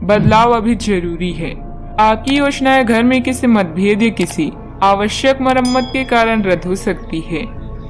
बदलाव अभी जरूरी है। आपकी योजनाएं घर में किसी मतभेद या किसी आवश्यक मरम्मत के कारण रद्द हो सकती है।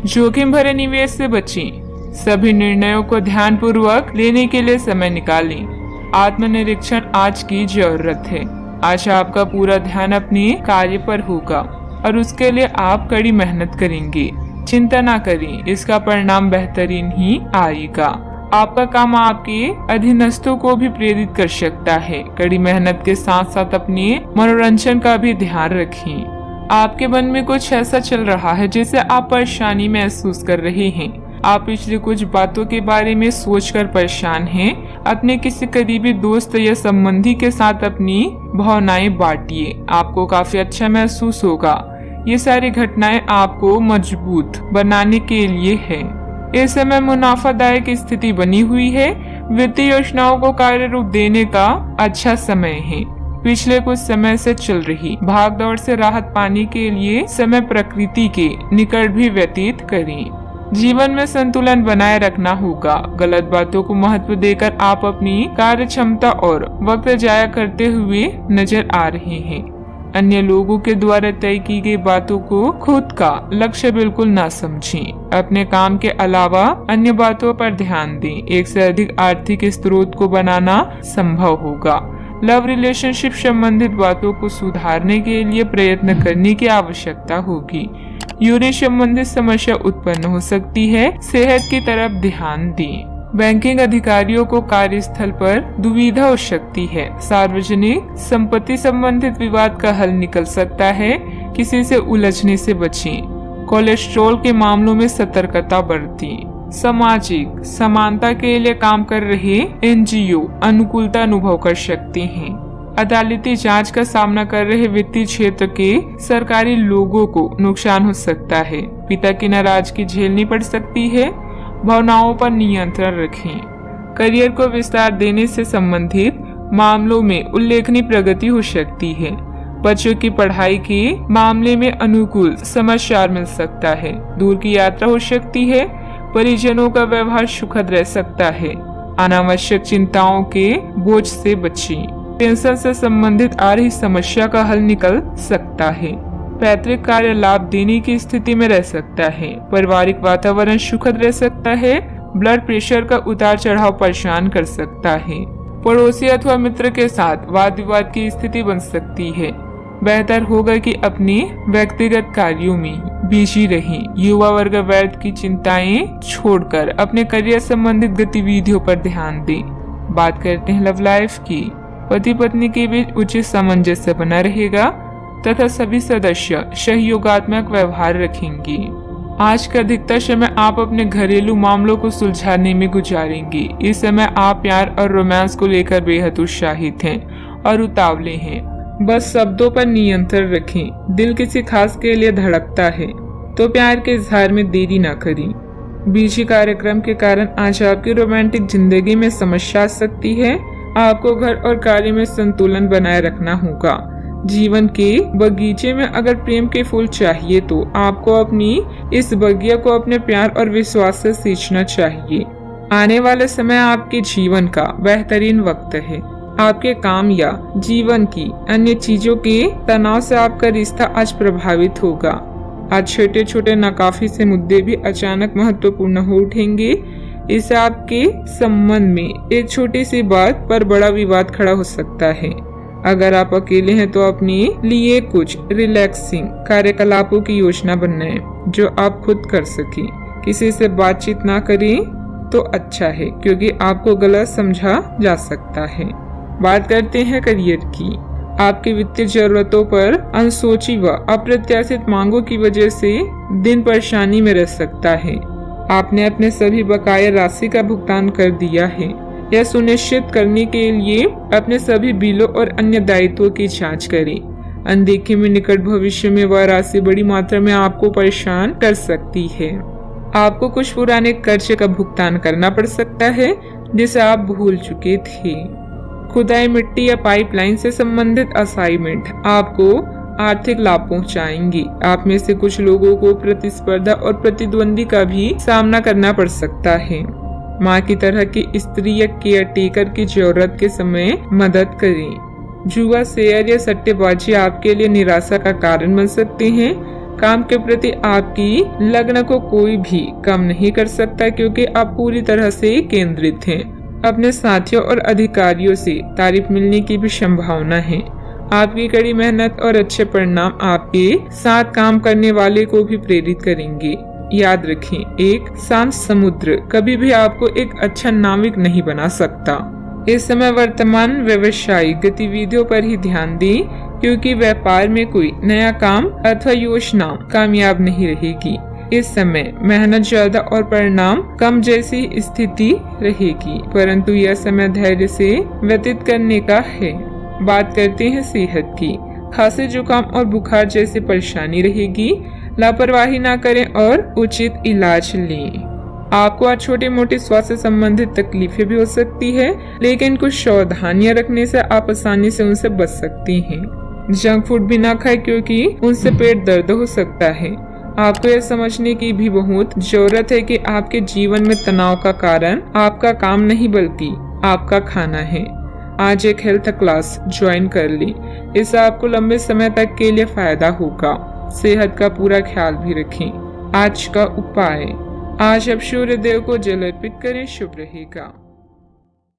जोखिम भरे निवेश से बचें। सभी निर्णयों को ध्यानपूर्वक लेने के लिए समय निकालें। आत्मनिरीक्षण आज की जरूरत है। आज आपका पूरा ध्यान अपने कार्य पर होगा और उसके लिए आप कड़ी मेहनत करेंगे। चिंता ना करें, इसका परिणाम बेहतरीन ही आएगा। आपका काम आपके अधीनस्थों को भी प्रेरित कर सकता है। कड़ी मेहनत के साथ साथ अपने मनोरंजन का भी ध्यान रखें। आपके मन में कुछ ऐसा चल रहा है जिससे आप परेशानी महसूस कर रहे हैं। आप पिछली कुछ बातों के बारे में सोचकर परेशान हैं। अपने किसी करीबी दोस्त या संबंधी के साथ अपनी भावनाएं बांटिए, आपको काफी अच्छा महसूस होगा। ये सारी घटनाएं आपको मजबूत बनाने के लिए है। इस समय मुनाफादायक स्थिति बनी हुई है। वित्तीय योजनाओं को कार्य रूप देने का अच्छा समय है। पिछले कुछ समय से चल रही भाग दौड़ से राहत पाने के लिए समय प्रकृति के निकट भी व्यतीत करें। जीवन में संतुलन बनाए रखना होगा। गलत बातों को महत्व देकर आप अपनी कार्य क्षमता और वक्त जाया करते हुए नजर आ रहे हैं। अन्य लोगों के द्वारा तय की गई बातों को खुद का लक्ष्य बिल्कुल ना समझें। अपने काम के अलावा अन्य बातों पर ध्यान दें। एक से अधिक आर्थिक स्रोत को बनाना संभव होगा। लव रिलेशनशिप संबंधित बातों को सुधारने के लिए प्रयत्न करने की आवश्यकता होगी। यूरिन संबंधित समस्या उत्पन्न हो सकती है। सेहत की तरफ ध्यान दें। बैंकिंग अधिकारियों को कार्यस्थल पर दुविधा हो सकती है। सार्वजनिक संपत्ति संबंधित विवाद का हल निकल सकता है। किसी से उलझने से बचें। कोलेस्ट्रॉल के मामलों में सतर्कता बरतें। सामाजिक समानता के लिए काम कर रहे एनजीओ अनुकूलता अनुभव कर सकते हैं। अदालती जांच का सामना कर रहे वित्तीय क्षेत्र के सरकारी लोगों को नुकसान हो सकता है। पिता की नाराजगी झेलनी पड़ सकती है। भावनाओं पर नियंत्रण रखें। करियर को विस्तार देने से संबंधित मामलों में उल्लेखनीय प्रगति हो सकती है। बच्चों की पढ़ाई के मामले में अनुकूल समाचार मिल सकता है। दूर की यात्रा हो सकती है। परिजनों का व्यवहार सुखद रह सकता है। अनावश्यक चिंताओं के बोझ से बचें। पेंशन से संबंधित आ रही समस्या का हल निकल सकता है। पैतृक कार्य लाभ देने की स्थिति में रह सकता है। पारिवारिक वातावरण सुखद रह सकता है। ब्लड प्रेशर का उतार चढ़ाव परेशान कर सकता है। पड़ोसी अथवा मित्र के साथ वाद विवाद की स्थिति बन सकती है। बेहतर होगा कि अपने व्यक्तिगत कार्यों में बिजी रहें। युवा वर्ग व्यर्थ की चिंताएं छोड़कर अपने करियर संबंधित गतिविधियों पर ध्यान दें। बात करते हैं लव लाइफ की। पति पत्नी के बीच उचित सामंजस्य बना रहेगा तथा सभी सदस्य सहयोगात्मक व्यवहार रखेंगे। आज का अधिकतर समय आप अपने घरेलू मामलों को सुलझाने में गुजारेंगे। इस समय आप प्यार और रोमांस को लेकर बेहद उत्साहित हैं और उतावले हैं। बस शब्दों पर नियंत्रण रखें। दिल किसी खास के लिए धड़कता है तो प्यार के इजहार में देरी न करें। बिजी कार्यक्रम के कारण आज आपकी रोमांटिक जिंदगी में समस्या आ सकती है। आपको घर और कार्य में संतुलन बनाए रखना होगा। जीवन के बगीचे में अगर प्रेम के फूल चाहिए तो आपको अपनी इस बगिया को अपने प्यार और विश्वास से सींचना चाहिए। आने वाले समय आपके जीवन का बेहतरीन वक्त है। आपके काम या जीवन की अन्य चीजों के तनाव से आपका रिश्ता आज प्रभावित होगा। आज छोटे छोटे नाकाफी से मुद्दे भी अचानक महत्वपूर्ण हो उठेंगे। इससे आपके संबंध में एक छोटी सी बात पर बड़ा विवाद खड़ा हो सकता है। अगर आप अकेले हैं तो अपने लिए कुछ रिलैक्सिंग कार्यकलापों की योजना बनाएं जो आप खुद कर सकें। किसी से बातचीत ना करें तो अच्छा है क्योंकि आपको गलत समझा जा सकता है। बात करते हैं करियर की। आपकी वित्तीय जरूरतों पर अनसोची व अप्रत्याशित मांगों की वजह से दिन परेशानी में रह सकता है। आपने अपने सभी बकाया राशि का भुगतान कर दिया है। यह सुनिश्चित करने के लिए अपने सभी बिलों और अन्य दायित्वों की जांच करें। अनदेखी में निकट भविष्य में वह राशि बड़ी मात्रा में आपको परेशान कर सकती है। आपको कुछ पुराने कर्ज का भुगतान करना पड़ सकता है जिसे आप भूल चुके थे। खुदाई मिट्टी या पाइपलाइन से संबंधित असाइनमेंट आपको आर्थिक लाभ पहुंचाएंगी। आप में से कुछ लोगों को प्रतिस्पर्धा और प्रतिद्वंदी का भी सामना करना पड़ सकता है। माँ की तरह की स्त्री या केयर टेकर की जरूरत के समय मदद करें। जुआ, शेयर या सट्टेबाजी आपके लिए निराशा का कारण बन सकते हैं। काम के प्रति आपकी लगन को कोई भी कम नहीं कर सकता क्योंकि आप पूरी तरह से केंद्रित हैं। अपने साथियों और अधिकारियों से तारीफ मिलने की भी संभावना है। आपकी कड़ी मेहनत और अच्छे परिणाम आपके साथ काम करने वाले को भी प्रेरित करेंगे। याद रखें, एक शांत समुद्र कभी भी आपको एक अच्छा नाविक नहीं बना सकता। इस समय वर्तमान व्यवसायिक गतिविधियों पर ही ध्यान दें क्योंकि व्यापार में कोई नया काम अथवा योजना कामयाब नहीं रहेगी। इस समय मेहनत ज्यादा और परिणाम कम जैसी स्थिति रहेगी, परंतु यह समय धैर्य से व्यतीत करने का है। बात करते हैं सेहत की। खांसी, जुकाम और बुखार जैसी परेशानी रहेगी। लापरवाही ना करें और उचित इलाज लें। आपको आज छोटे मोटे स्वास्थ्य संबंधित तकलीफें भी हो सकती है, लेकिन कुछ सावधानियां रखने से आप आसानी से उनसे बच सकती हैं। जंक फूड भी ना खाएं क्योंकि उनसे पेट दर्द हो सकता है। आपको यह समझने की भी बहुत जरूरत है कि आपके जीवन में तनाव का कारण आपका काम नहीं बल्कि आपका खाना है। आज एक हेल्थ क्लास ज्वाइन कर ली, इससे आपको लंबे समय तक के लिए फायदा होगा। सेहत का पूरा ख्याल भी रखें। आज का उपाय, आज आप सूर्य देव को जल अर्पित करें, शुभ रहेगा।